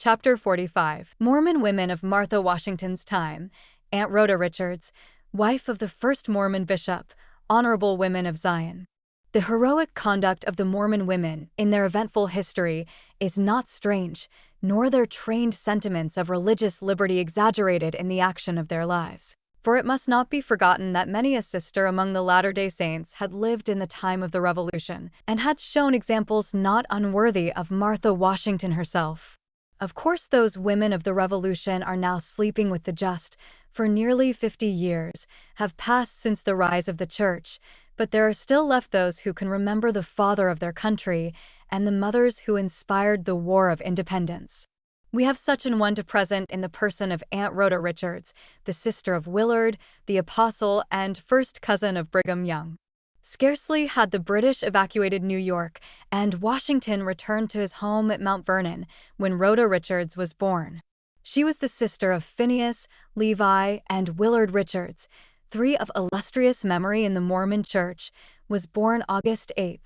Chapter 45. Mormon Women of Martha Washington's Time. Aunt Rhoda Richards, wife of the first Mormon bishop, Honorable Women of Zion. The heroic conduct of the Mormon women in their eventful history is not strange, nor their trained sentiments of religious liberty exaggerated in the action of their lives. For it must not be forgotten that many a sister among the Latter-day Saints had lived in the time of the Revolution and had shown examples not unworthy of Martha Washington herself. Of course, those women of the Revolution are now sleeping with the just. For nearly 50 years have passed since the rise of the Church, but there are still left those who can remember the father of their country and the mothers who inspired the War of Independence. We have such an one to present in the person of Aunt Rhoda Richards, the sister of Willard, the apostle, and first cousin of Brigham Young. Scarcely had the British evacuated New York and Washington returned to his home at Mount Vernon when Rhoda Richards was born. She was the sister of Phineas, Levi, and Willard Richards, three of illustrious memory in the Mormon Church, was born August 8,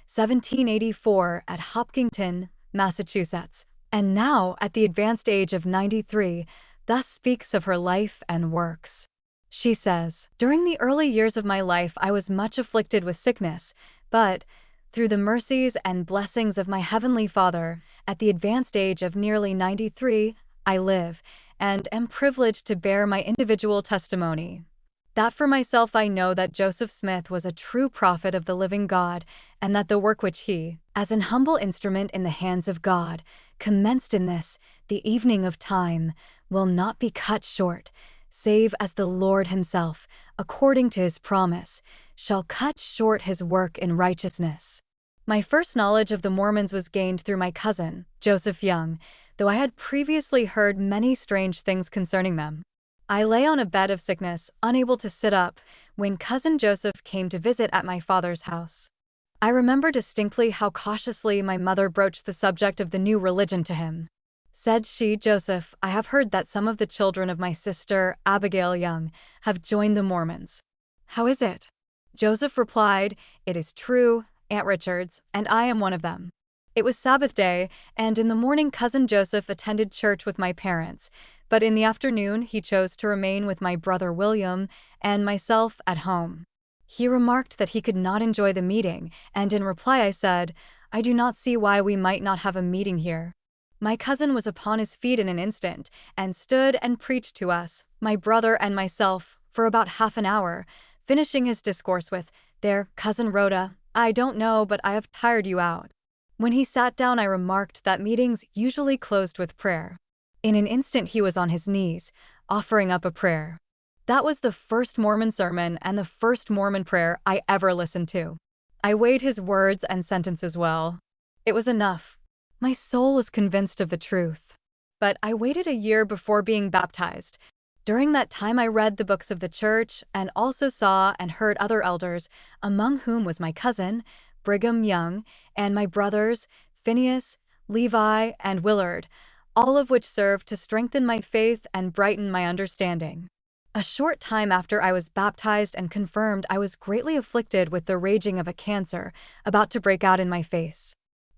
1784 at Hopkinton, Massachusetts, and now, at the advanced age of 93, thus speaks of her life and works. She says, "During the early years of my life I was much afflicted with sickness, but, through the mercies and blessings of my Heavenly Father, at the advanced age of nearly 93, I live, and am privileged to bear my individual testimony. That for myself I know that Joseph Smith was a true prophet of the living God, and that the work which he, as an humble instrument in the hands of God, commenced in this, the evening of time, will not be cut short, save as the Lord himself, according to his promise, shall cut short his work in righteousness." My first knowledge of the Mormons was gained through my cousin, Joseph Young, though I had previously heard many strange things concerning them. I lay on a bed of sickness, unable to sit up, when Cousin Joseph came to visit at my father's house. I remember distinctly how cautiously my mother broached the subject of the new religion to him. Said she, "Joseph, I have heard that some of the children of my sister, Abigail Young, have joined the Mormons. How is it?" Joseph replied, "It is true, Aunt Richards, and I am one of them." It was Sabbath day, and in the morning Cousin Joseph attended church with my parents, but in the afternoon he chose to remain with my brother William and myself at home. He remarked that he could not enjoy the meeting, and in reply I said, "I do not see why we might not have a meeting here." My cousin was upon his feet in an instant, and stood and preached to us, my brother and myself, for about half an hour, finishing his discourse with, "There, Cousin Rhoda, I don't know, but I have tired you out." When he sat down I remarked that meetings usually closed with prayer. In an instant he was on his knees, offering up a prayer. That was the first Mormon sermon and the first Mormon prayer I ever listened to. I weighed his words and sentences well. It was enough. My soul was convinced of the truth. But I waited a year before being baptized. During that time I read the books of the church and also saw and heard other elders, among whom was my cousin, Brigham Young, and my brothers, Phineas, Levi, and Willard, all of which served to strengthen my faith and brighten my understanding. A short time after I was baptized and confirmed, I was greatly afflicted with the raging of a cancer about to break out in my face.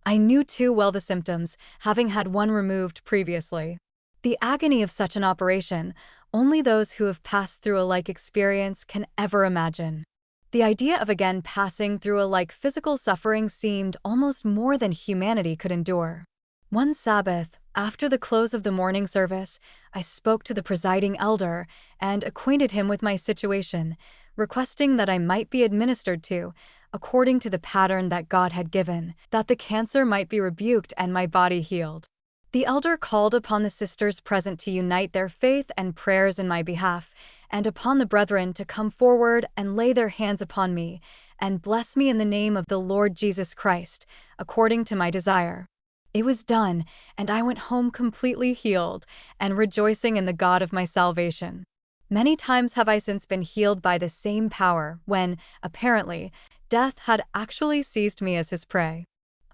I knew too well the symptoms, having had one removed previously. The agony of such an operation, only those who have passed through a like experience can ever imagine. The idea of again passing through a like physical suffering seemed almost more than humanity could endure. One Sabbath, after the close of the morning service, I spoke to the presiding elder and acquainted him with my situation, requesting that I might be administered to, according to the pattern that God had given, that the cancer might be rebuked and my body healed. The elder called upon the sisters present to unite their faith and prayers in my behalf, and upon the brethren to come forward and lay their hands upon me, and bless me in the name of the Lord Jesus Christ, according to my desire. It was done, and I went home completely healed, and rejoicing in the God of my salvation. Many times have I since been healed by the same power, when, apparently, death had actually seized me as his prey.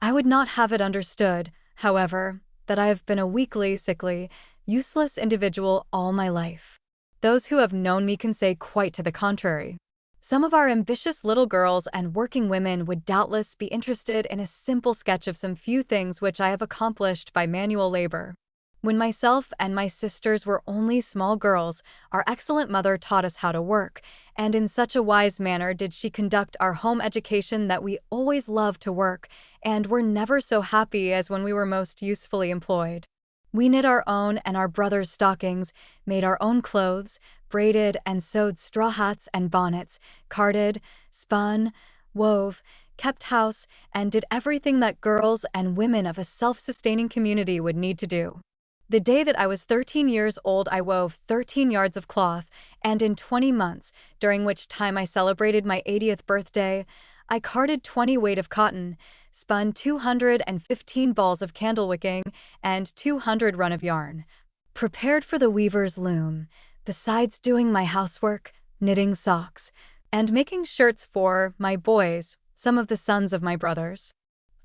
I would not have it understood, however, that I have been a weakly, sickly, useless individual all my life. Those who have known me can say quite to the contrary. Some of our ambitious little girls and working women would doubtless be interested in a simple sketch of some few things which I have accomplished by manual labor. When myself and my sisters were only small girls, our excellent mother taught us how to work, and in such a wise manner did she conduct our home education that we always loved to work, and were never so happy as when we were most usefully employed. We knit our own and our brothers' stockings, made our own clothes, braided and sewed straw hats and bonnets, carded, spun, wove, kept house, and did everything that girls and women of a self-sustaining community would need to do. The day that I was 13 years old, I wove 13 yards of cloth, and in 20 months, during which time I celebrated my 80th birthday, I carded 20 weight of cotton, spun 215 balls of candle wicking, and 200 run of yarn. Prepared for the weaver's loom, besides doing my housework, knitting socks, and making shirts for my boys, some of the sons of my brothers.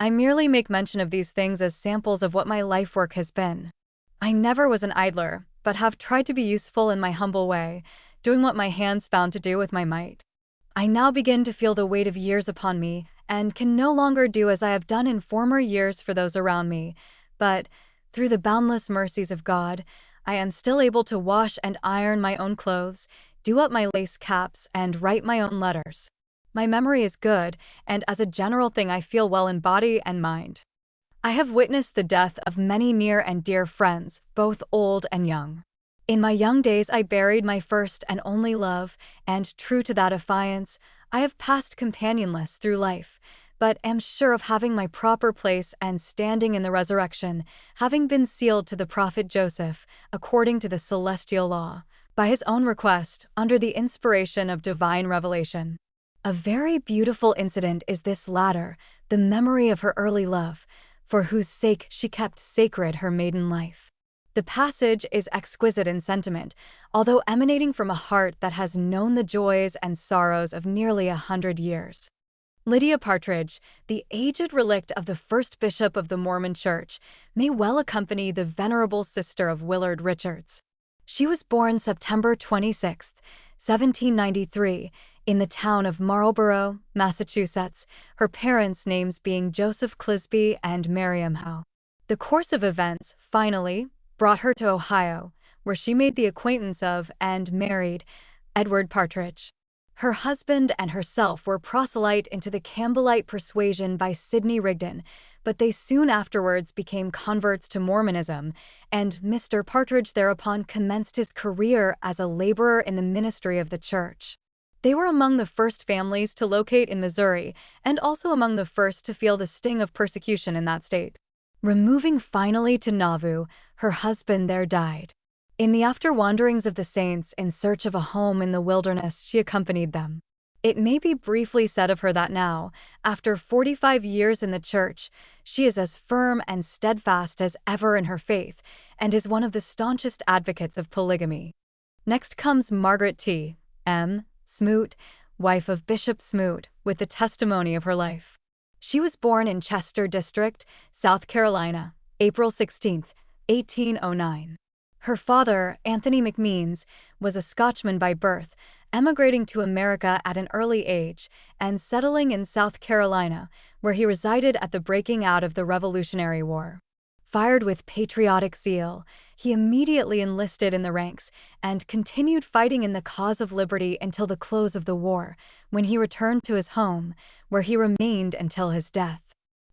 I merely make mention of these things as samples of what my life work has been. I never was an idler, but have tried to be useful in my humble way, doing what my hands found to do with my might. I now begin to feel the weight of years upon me, and can no longer do as I have done in former years for those around me, but, through the boundless mercies of God, I am still able to wash and iron my own clothes, do up my lace caps, and write my own letters. My memory is good, and as a general thing I feel well in body and mind. I have witnessed the death of many near and dear friends, both old and young. In my young days I buried my first and only love, and true to that affiance, I have passed companionless through life, but am sure of having my proper place and standing in the resurrection, having been sealed to the prophet Joseph, according to the celestial law, by his own request, under the inspiration of divine revelation. A very beautiful incident is this latter, the memory of her early love, for whose sake she kept sacred her maiden life. The passage is exquisite in sentiment, although emanating from a heart that has known the joys and sorrows of nearly 100 years. Lydia Partridge, the aged relict of the first bishop of the Mormon Church, may well accompany the venerable sister of Willard Richards. She was born September 26, 1793, in the town of Marlborough, Massachusetts, her parents' names being Joseph Clisby and Miriam Howe. The course of events, finally, brought her to Ohio, where she made the acquaintance of and married Edward Partridge. Her husband and herself were proselyte into the Campbellite persuasion by Sidney Rigdon, but they soon afterwards became converts to Mormonism, and Mr. Partridge thereupon commenced his career as a laborer in the ministry of the church. They were among the first families to locate in Missouri, and also among the first to feel the sting of persecution in that state. Removing finally to Nauvoo, her husband there died. In the after wanderings of the saints in search of a home in the wilderness, she accompanied them. It may be briefly said of her that now, after 45 years in the church, she is as firm and steadfast as ever in her faith, and is one of the staunchest advocates of polygamy. Next comes Margaret T. M. Smoot, wife of Bishop Smoot, with the testimony of her life. She was born in Chester District, South Carolina, April 16, 1809. Her father, Anthony McMeans, was a Scotchman by birth, emigrating to America at an early age and settling in South Carolina, where he resided at the breaking out of the Revolutionary War. Fired with patriotic zeal, he immediately enlisted in the ranks and continued fighting in the cause of liberty until the close of the war, when he returned to his home, where he remained until his death.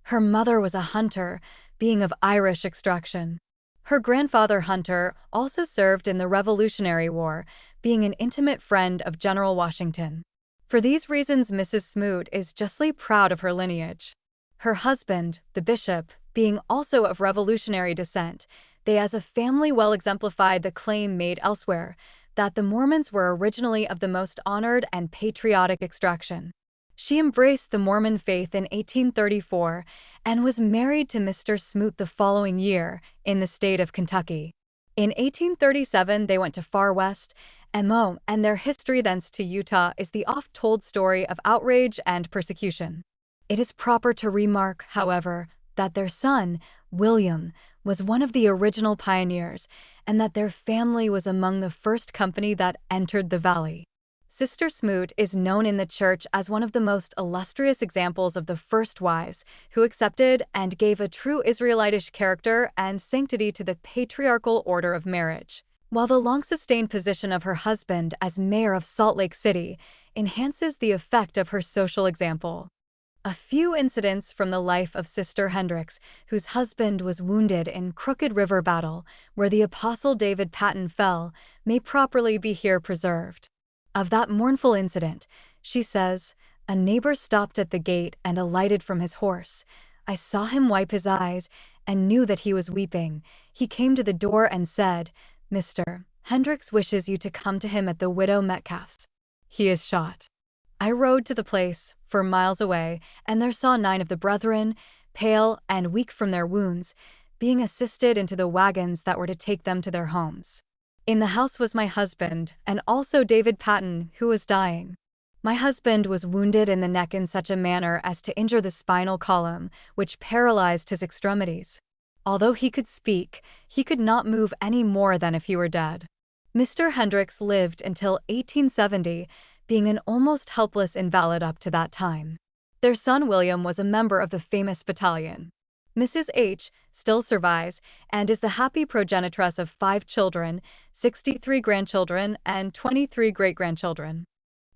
Her mother was a hunter, being of Irish extraction. Her grandfather Hunter also served in the Revolutionary War, being an intimate friend of General Washington. For these reasons, Mrs. Smoot is justly proud of her lineage. Her husband, the bishop, being also of Revolutionary descent, they as a family well exemplified the claim made elsewhere, that the Mormons were originally of the most honored and patriotic extraction. She embraced the Mormon faith in 1834 and was married to Mr. Smoot the following year in the state of Kentucky. In 1837 they went to Far West, MO, and their history thence to Utah is the oft-told story of outrage and persecution. It is proper to remark, however, that their son, William, was one of the original pioneers, and that their family was among the first company that entered the valley. Sister Smoot is known in the Church as one of the most illustrious examples of the first wives who accepted and gave a true Israelitish character and sanctity to the patriarchal order of marriage. While the long-sustained position of her husband as mayor of Salt Lake City enhances the effect of her social example. A few incidents from the life of Sister Hendricks, whose husband was wounded in Crooked River battle, where the Apostle David Patton fell, may properly be here preserved. Of that mournful incident, she says, "A neighbor stopped at the gate and alighted from his horse. I saw him wipe his eyes and knew that he was weeping. He came to the door and said, 'Mr. Hendricks wishes you to come to him at the widow Metcalf's. He is shot.' I rode to the place, 4 miles away, and there saw 9 of the brethren, pale and weak from their wounds, being assisted into the wagons that were to take them to their homes. In the house was my husband, and also David Patton, who was dying. My husband was wounded in the neck in such a manner as to injure the spinal column, which paralyzed his extremities. Although he could speak, he could not move any more than if he were dead. Mr. Hendricks lived until 1870, being an almost helpless invalid up to that time. Their son William was a member of the famous battalion. Mrs. H. still survives and is the happy progenitress of 5 children, 63 grandchildren, and 23 great-grandchildren.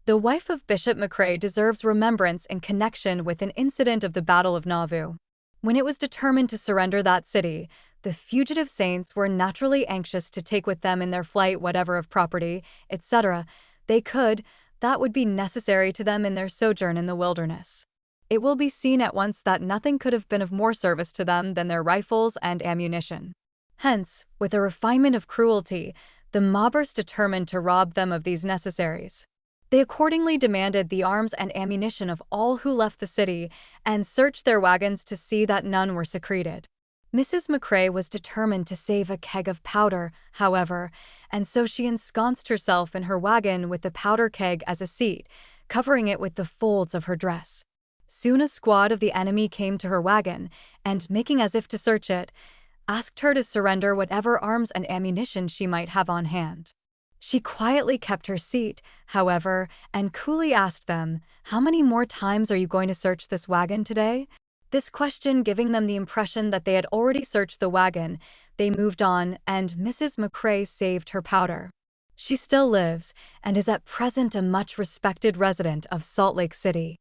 The wife of Bishop McCrae deserves remembrance in connection with an incident of the Battle of Nauvoo. When it was determined to surrender that city, the fugitive saints were naturally anxious to take with them in their flight whatever of property, etc., they could, that would be necessary to them in their sojourn in the wilderness. It will be seen at once that nothing could have been of more service to them than their rifles and ammunition. Hence, with a refinement of cruelty, the mobbers determined to rob them of these necessaries. They accordingly demanded the arms and ammunition of all who left the city and searched their wagons to see that none were secreted. Mrs. McCrae was determined to save a keg of powder, however, and so she ensconced herself in her wagon with the powder keg as a seat, covering it with the folds of her dress. Soon a squad of the enemy came to her wagon, and, making as if to search it, asked her to surrender whatever arms and ammunition she might have on hand. She quietly kept her seat, however, and coolly asked them, "How many more times are you going to search this wagon today?" This question giving them the impression that they had already searched the wagon, they moved on, and Mrs. McCrae saved her powder. She still lives, and is at present a much respected resident of Salt Lake City.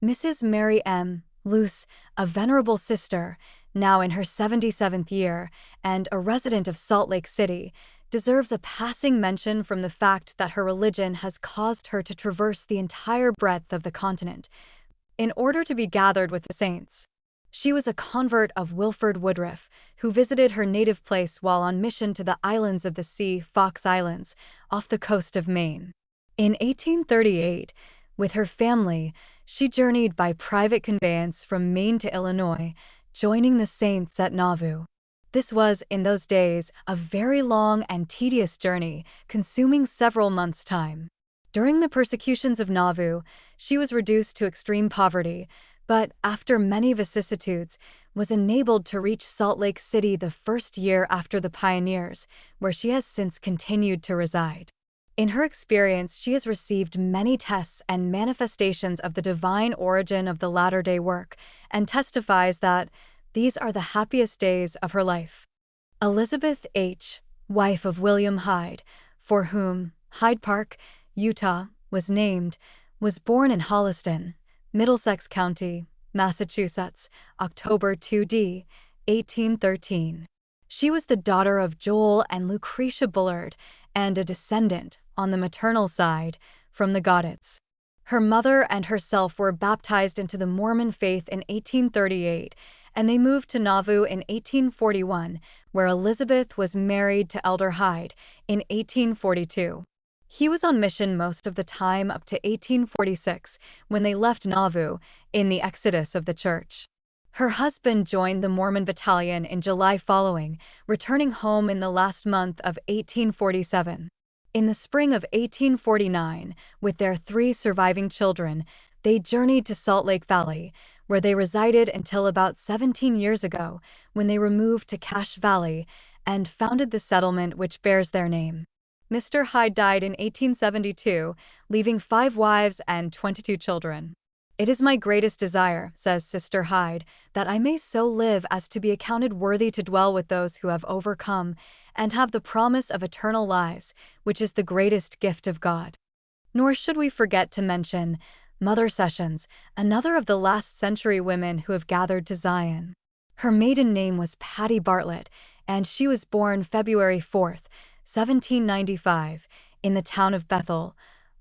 Mrs. Mary M. Luce, a venerable sister, now in her 77th year, and a resident of Salt Lake City, deserves a passing mention from the fact that her religion has caused her to traverse the entire breadth of the continent in order to be gathered with the saints. She was a convert of Wilford Woodruff, who visited her native place while on mission to the islands of the sea, Fox Islands, off the coast of Maine. In 1838, with her family, she journeyed by private conveyance from Maine to Illinois, joining the saints at Nauvoo. This was, in those days, a very long and tedious journey, consuming several months' time. During the persecutions of Nauvoo, she was reduced to extreme poverty, but, after many vicissitudes, was enabled to reach Salt Lake City the first year after the pioneers, where she has since continued to reside. In her experience, she has received many tests and manifestations of the divine origin of the latter-day work, and testifies that these are the happiest days of her life. Elizabeth H., wife of William Hyde, for whom Hyde Park, Utah, was named, was born in Holliston, Middlesex County, Massachusetts, October 2d, 1813. She was the daughter of Joel and Lucretia Bullard, and a descendant, on the maternal side, from the Goddets. Her mother and herself were baptized into the Mormon faith in 1838, and they moved to Nauvoo in 1841, where Elizabeth was married to Elder Hyde in 1842. He was on mission most of the time up to 1846, when they left Nauvoo, in the exodus of the church. Her husband joined the Mormon battalion in July following, returning home in the last month of 1847. In the spring of 1849, with their 3 surviving children, they journeyed to Salt Lake Valley, where they resided until about 17 years ago, when they removed to Cache Valley and founded the settlement which bears their name. Mr. Hyde died in 1872, leaving 5 wives and 22 children. "It is my greatest desire," says Sister Hyde, "that I may so live as to be accounted worthy to dwell with those who have overcome and have the promise of eternal lives, which is the greatest gift of God." Nor should we forget to mention Mother Sessions, another of the last-century women who have gathered to Zion. Her maiden name was Patty Bartlett, and she was born February 4, 1795, in the town of Bethel,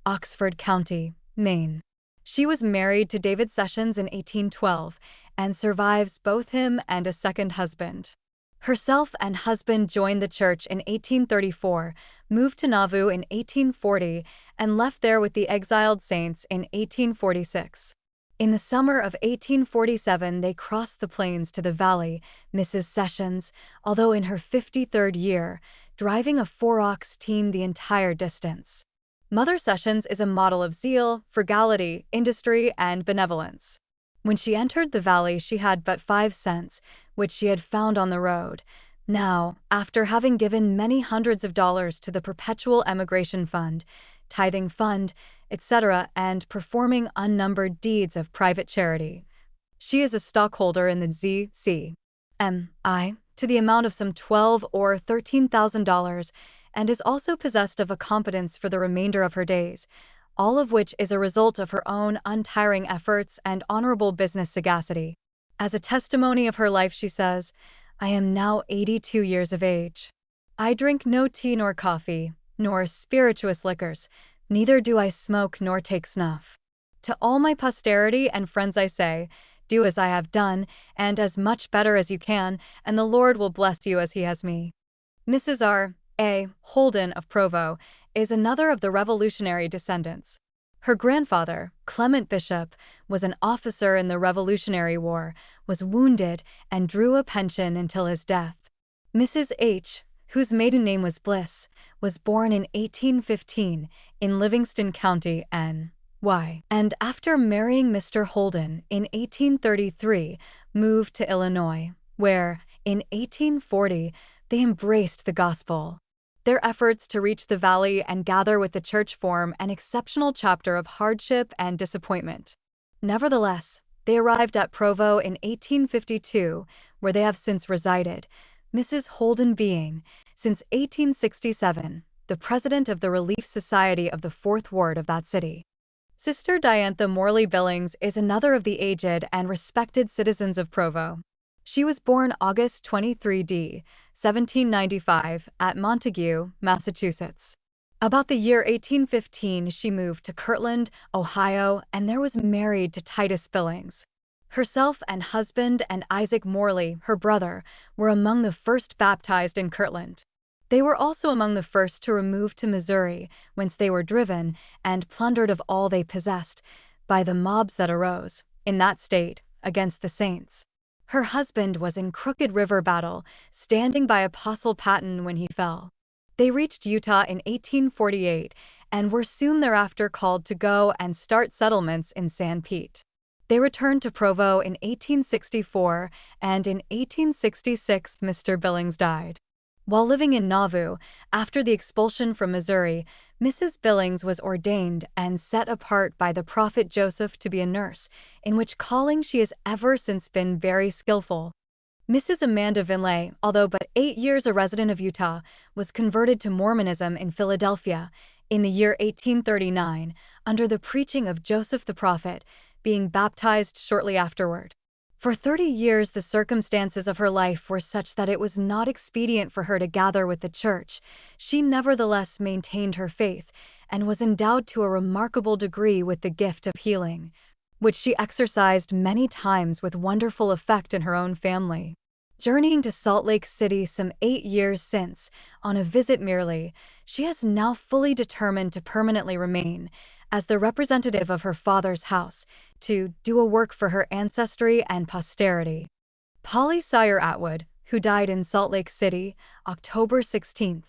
Oxford County, Maine. She was married to David Sessions in 1812 and survives both him and a second husband. Herself and husband joined the church in 1834, moved to Nauvoo in 1840, and left there with the exiled saints in 1846. In the summer of 1847, they crossed the plains to the valley, Mrs. Sessions, although in her 53rd year, driving a 4-ox team the entire distance. Mother Sessions is a model of zeal, frugality, industry, and benevolence. When she entered the valley, she had but 5 cents, which she had found on the road. Now, after having given many hundreds of dollars to the Perpetual Emigration Fund, Tithing Fund, etc., and performing unnumbered deeds of private charity, she is a stockholder in the Z.C.M.I. to the amount of some $12,000 or $13,000, and is also possessed of a competence for the remainder of her days, all of which is a result of her own untiring efforts and honorable business sagacity. As a testimony of her life, she says, "I am now 82 years of age. I drink no tea nor coffee, nor spirituous liquors, neither do I smoke nor take snuff. To all my posterity and friends I say, do as I have done, and as much better as you can, and the Lord will bless you as he has me." Mrs. R.A. Holden of Provo is another of the Revolutionary descendants. Her grandfather, Clement Bishop, was an officer in the Revolutionary War, was wounded, and drew a pension until his death. Mrs. H., whose maiden name was Bliss, was born in 1815 in Livingston County, N.Y., and after marrying Mr. Holden in 1833, moved to Illinois, where, in 1840, they embraced the gospel. Their efforts to reach the valley and gather with the church form an exceptional chapter of hardship and disappointment. Nevertheless, they arrived at Provo in 1852, where they have since resided, Mrs. Holden being, since 1867, the president of the Relief Society of the 4th Ward of that city. Sister Diantha Morley Billings is another of the aged and respected citizens of Provo. She was born August 23 d. 1795, at Montague, Massachusetts. About the year 1815, she moved to Kirtland, Ohio, and there was married to Titus Billings. Herself and husband and Isaac Morley, her brother, were among the first baptized in Kirtland. They were also among the first to remove to Missouri, whence they were driven and plundered of all they possessed by the mobs that arose, in that state, against the saints. Her husband was in Crooked River battle, standing by Apostle Patton when he fell. They reached Utah in 1848 and were soon thereafter called to go and start settlements in San Pete. They returned to Provo in 1864, and in 1866 Mr. Billings died. While living in Nauvoo, after the expulsion from Missouri, Mrs. Billings was ordained and set apart by the prophet Joseph to be a nurse, in which calling she has ever since been very skillful. Mrs. Amanda Vinlay, although but 8 years a resident of Utah, was converted to Mormonism in Philadelphia in the year 1839, under the preaching of Joseph the prophet, being baptized shortly afterward. For 30 years the circumstances of her life were such that it was not expedient for her to gather with the church. She nevertheless maintained her faith, and was endowed to a remarkable degree with the gift of healing, which she exercised many times with wonderful effect in her own family. Journeying to Salt Lake City some 8 years since, on a visit merely, she has now fully determined to permanently remain, as the representative of her father's house, to do a work for her ancestry and posterity. Polly Sire Atwood, who died in Salt Lake City, October 16,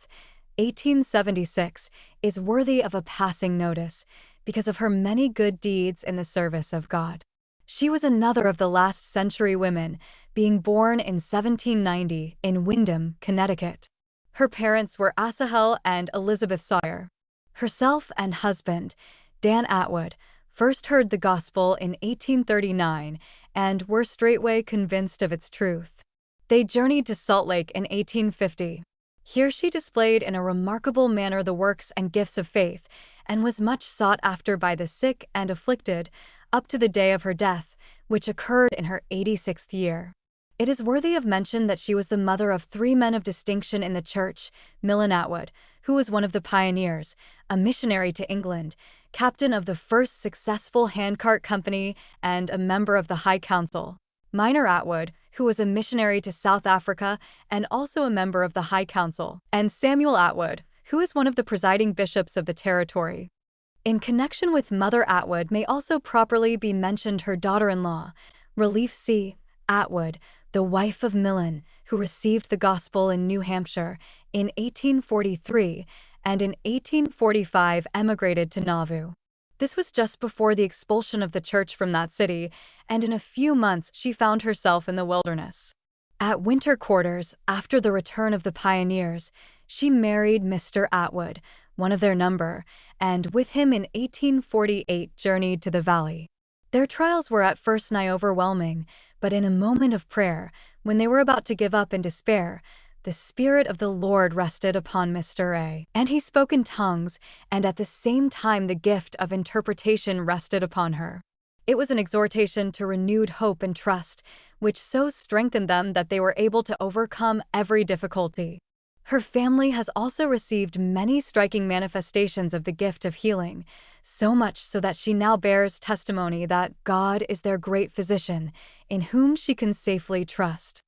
1876, is worthy of a passing notice because of her many good deeds in the service of God. She was another of the last-century women, being born in 1790 in Windham, Connecticut. Her parents were Asahel and Elizabeth Sawyer. Herself and husband, Dan Atwood, first heard the gospel in 1839 and were straightway convinced of its truth. They journeyed to Salt Lake in 1850. Here she displayed in a remarkable manner the works and gifts of faith, and was much sought after by the sick and afflicted, up to the day of her death, which occurred in her 86th year. It is worthy of mention that she was the mother of 3 men of distinction in the church: Millen Atwood, who was one of the pioneers, a missionary to England, captain of the first successful handcart company, and a member of the High Council; Minor Atwood, who was a missionary to South Africa and also a member of the High Council; and Samuel Atwood, who is one of the presiding bishops of the territory. In connection with Mother Atwood may also properly be mentioned her daughter-in-law, Relief C. Atwood, the wife of Millen, who received the gospel in New Hampshire in 1843 and in 1845 emigrated to Nauvoo. This was just before the expulsion of the church from that city, and in a few months she found herself in the wilderness. At winter quarters, after the return of the pioneers, she married Mr. Atwood, one of their number, and with him in 1848 journeyed to the valley. Their trials were at first nigh overwhelming, but in a moment of prayer, when they were about to give up in despair, the Spirit of the Lord rested upon Mr. A. And he spoke in tongues, and at the same time the gift of interpretation rested upon her. It was an exhortation to renewed hope and trust, which so strengthened them that they were able to overcome every difficulty. Her family has also received many striking manifestations of the gift of healing, so much so that she now bears testimony that God is their great physician, in whom she can safely trust.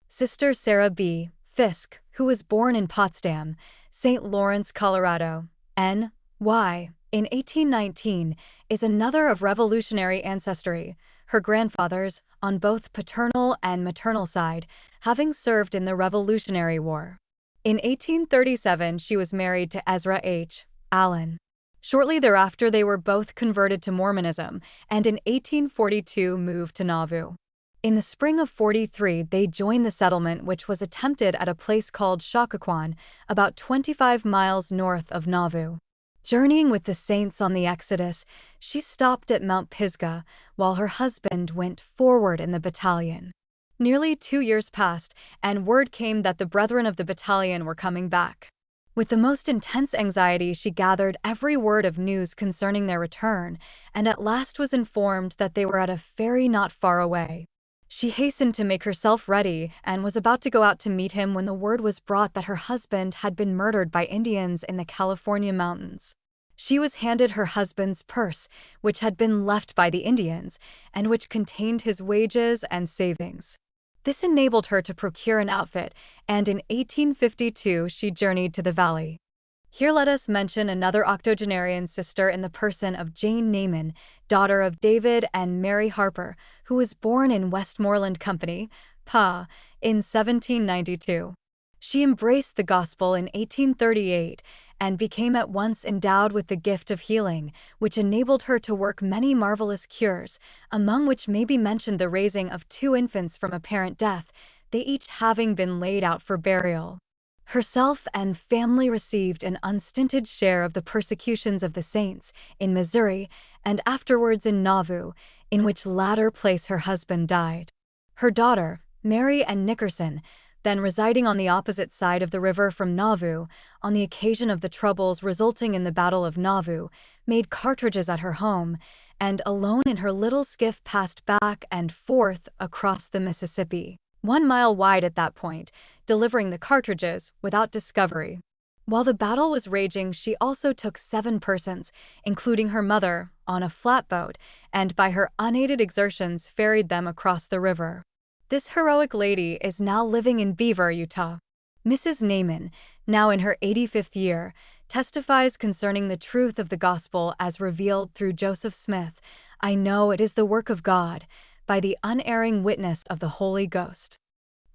Sister Sarah B. Fisk, who was born in Potsdam, St. Lawrence, Colorado, N.Y., in 1819, is another of Revolutionary ancestry, her grandfathers, on both paternal and maternal side, having served in the Revolutionary War. In 1837, she was married to Ezra H. Allen. Shortly thereafter, they were both converted to Mormonism, and in 1842 moved to Nauvoo. In the spring of 43, they joined the settlement which was attempted at a place called Shakaquan, about 25 miles north of Nauvoo. Journeying with the saints on the Exodus, she stopped at Mount Pisgah, while her husband went forward in the battalion. Nearly 2 years passed, and word came that the brethren of the battalion were coming back. With the most intense anxiety, she gathered every word of news concerning their return, and at last was informed that they were at a ferry not far away. She hastened to make herself ready and was about to go out to meet him when the word was brought that her husband had been murdered by Indians in the California mountains. She was handed her husband's purse, which had been left by the Indians, and which contained his wages and savings. This enabled her to procure an outfit, and in 1852 she journeyed to the valley. Here let us mention another octogenarian sister in the person of Jane Naiman, daughter of David and Mary Harper, who was born in Westmoreland Company, PA, in 1792. She embraced the gospel in 1838 and became at once endowed with the gift of healing, which enabled her to work many marvelous cures, among which may be mentioned the raising of 2 infants from apparent death, they each having been laid out for burial. Herself and family received an unstinted share of the persecutions of the saints in Missouri and afterwards in Nauvoo, in which latter place her husband died. Her daughter, Mary Ann Nickerson, then residing on the opposite side of the river from Nauvoo, on the occasion of the troubles resulting in the Battle of Nauvoo, made cartridges at her home, and alone in her little skiff passed back and forth across the Mississippi, 1 mile wide at that point, delivering the cartridges without discovery. While the battle was raging, she also took 7 persons, including her mother, on a flatboat, and by her unaided exertions ferried them across the river. This heroic lady is now living in Beaver, Utah. Mrs. Naiman, now in her 85th year, testifies concerning the truth of the gospel as revealed through Joseph Smith. I know it is the work of God, by the unerring witness of the Holy Ghost.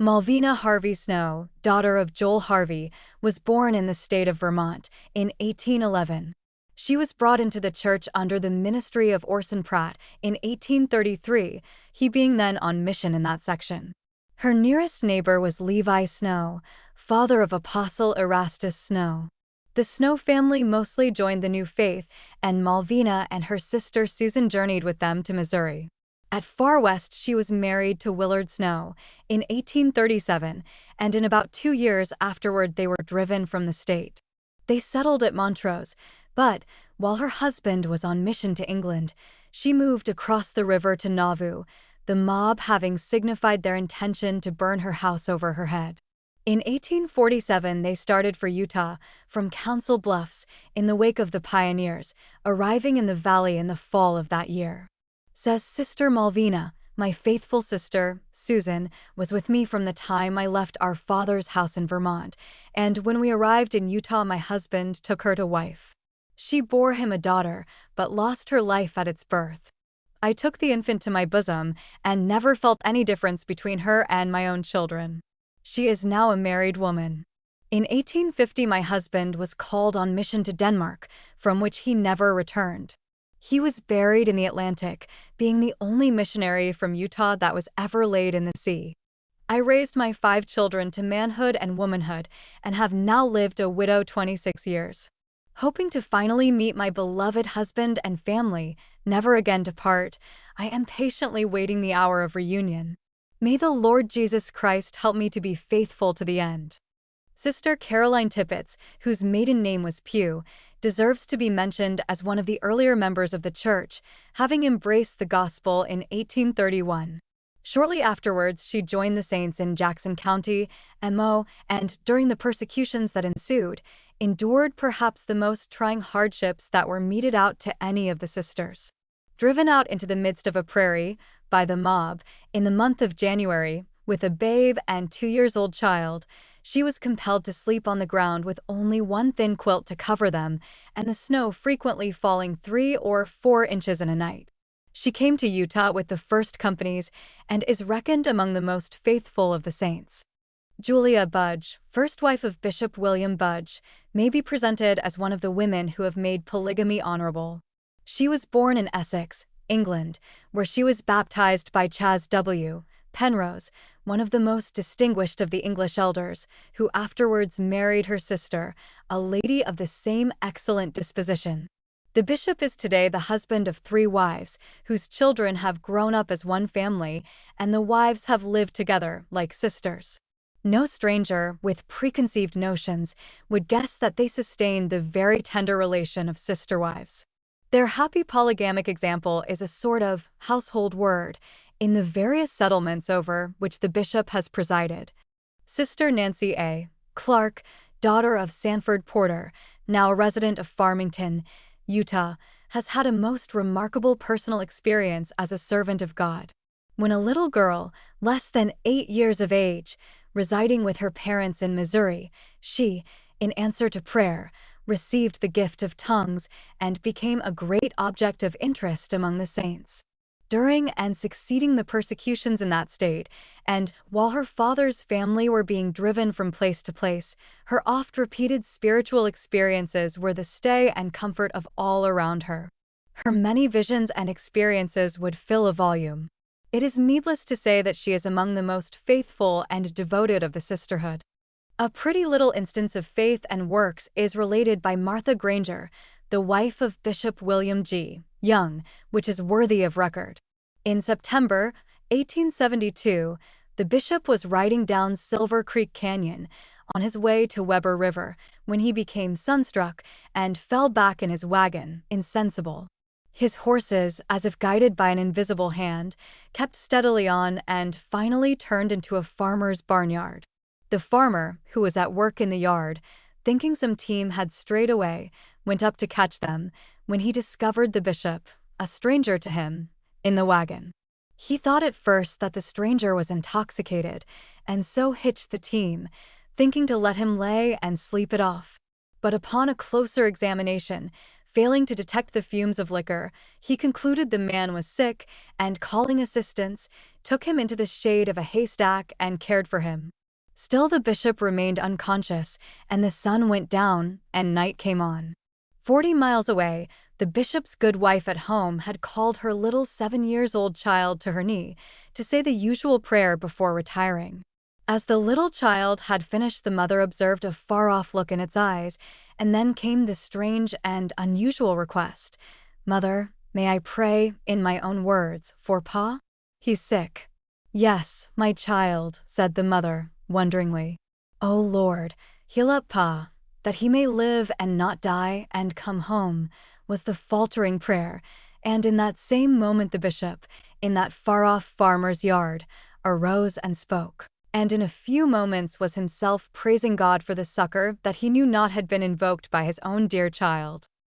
Malvina Harvey Snow, daughter of Joel Harvey, was born in the state of Vermont in 1811. She was brought into the church under the ministry of Orson Pratt in 1833, he being then on mission in that section. Her nearest neighbor was Levi Snow, father of Apostle Erastus Snow. The Snow family mostly joined the new faith, and Malvina and her sister Susan journeyed with them to Missouri. At Far West, she was married to Willard Snow in 1837, and in about 2 years afterward they were driven from the state. They settled at Montrose, but while her husband was on mission to England, she moved across the river to Nauvoo, the mob having signified their intention to burn her house over her head. In 1847, they started for Utah from Council Bluffs in the wake of the pioneers, arriving in the valley in the fall of that year. Says Sister Malvina, "My faithful sister, Susan, was with me from the time I left our father's house in Vermont, and when we arrived in Utah, my husband took her to wife. She bore him a daughter, but lost her life at its birth. I took the infant to my bosom and never felt any difference between her and my own children. She is now a married woman. In 1850, my husband was called on mission to Denmark, from which he never returned. He was buried in the Atlantic, being the only missionary from Utah that was ever laid in the sea. I raised my 5 children to manhood and womanhood and have now lived a widow 26 years. Hoping to finally meet my beloved husband and family, never again to part, I am patiently waiting the hour of reunion. May the Lord Jesus Christ help me to be faithful to the end." Sister Caroline Tippett, whose maiden name was Pugh, deserves to be mentioned as one of the earlier members of the church, having embraced the gospel in 1831. Shortly afterwards, she joined the saints in Jackson County, Mo., and during the persecutions that ensued, endured perhaps the most trying hardships that were meted out to any of the sisters. Driven out into the midst of a prairie by the mob in the month of January, with a babe and 2-year-old child, she was compelled to sleep on the ground with only one thin quilt to cover them, and the snow frequently falling 3 or 4 inches in a night. She came to Utah with the first companies and is reckoned among the most faithful of the saints. Julia Budge, first wife of Bishop William Budge, may be presented as one of the women who have made polygamy honorable. She was born in Essex, England, where she was baptized by Chas W. Penrose, one of the most distinguished of the English elders, who afterwards married her sister, a lady of the same excellent disposition. The bishop is today the husband of 3 wives, whose children have grown up as one family, and the wives have lived together like sisters. No stranger, with preconceived notions, would guess that they sustain the very tender relation of sister wives. Their happy polygamic example is a sort of household word in the various settlements over which the bishop has presided. Sister Nancy A. Clark, daughter of Sanford Porter, now a resident of Farmington, Utah, has had a most remarkable personal experience as a servant of God. When a little girl, less than 8 years of age, residing with her parents in Missouri, she, in answer to prayer, received the gift of tongues and became a great object of interest among the saints. During and succeeding the persecutions in that state, and while her father's family were being driven from place to place, her oft-repeated spiritual experiences were the stay and comfort of all around her. Her many visions and experiences would fill a volume. It is needless to say that she is among the most faithful and devoted of the sisterhood. A pretty little instance of faith and works is related by Martha Granger, the wife of Bishop William G. Young, which is worthy of record. In September 1872, the bishop was riding down Silver Creek Canyon on his way to Weber River when he became sunstruck and fell back in his wagon, insensible. His horses, as if guided by an invisible hand, kept steadily on and finally turned into a farmer's barnyard. The farmer, who was at work in the yard, thinking some team had strayed away, went up to catch them when he discovered the bishop, a stranger to him, in the wagon. He thought at first that the stranger was intoxicated, and so hitched the team, thinking to let him lay and sleep it off. But upon a closer examination, failing to detect the fumes of liquor, he concluded the man was sick and, calling assistance, took him into the shade of a haystack and cared for him. Still the bishop remained unconscious, and the sun went down and night came on. 40 miles away, The bishop's good wife at home had called her little 7-year-old child to her knee to say the usual prayer before retiring. As the little child had finished, the mother observed a far-off look in its eyes, and then came this strange and unusual request. "Mother, may I pray, in my own words, for Pa? He's sick." "Yes, my child," said the mother, wonderingly. "Oh Lord, heal up Pa, that he may live and not die and come home," was the faltering prayer, and in that same moment the bishop, in that far-off farmer's yard, arose and spoke, and in a few moments was himself praising God for the succor that he knew not had been invoked by his own dear child.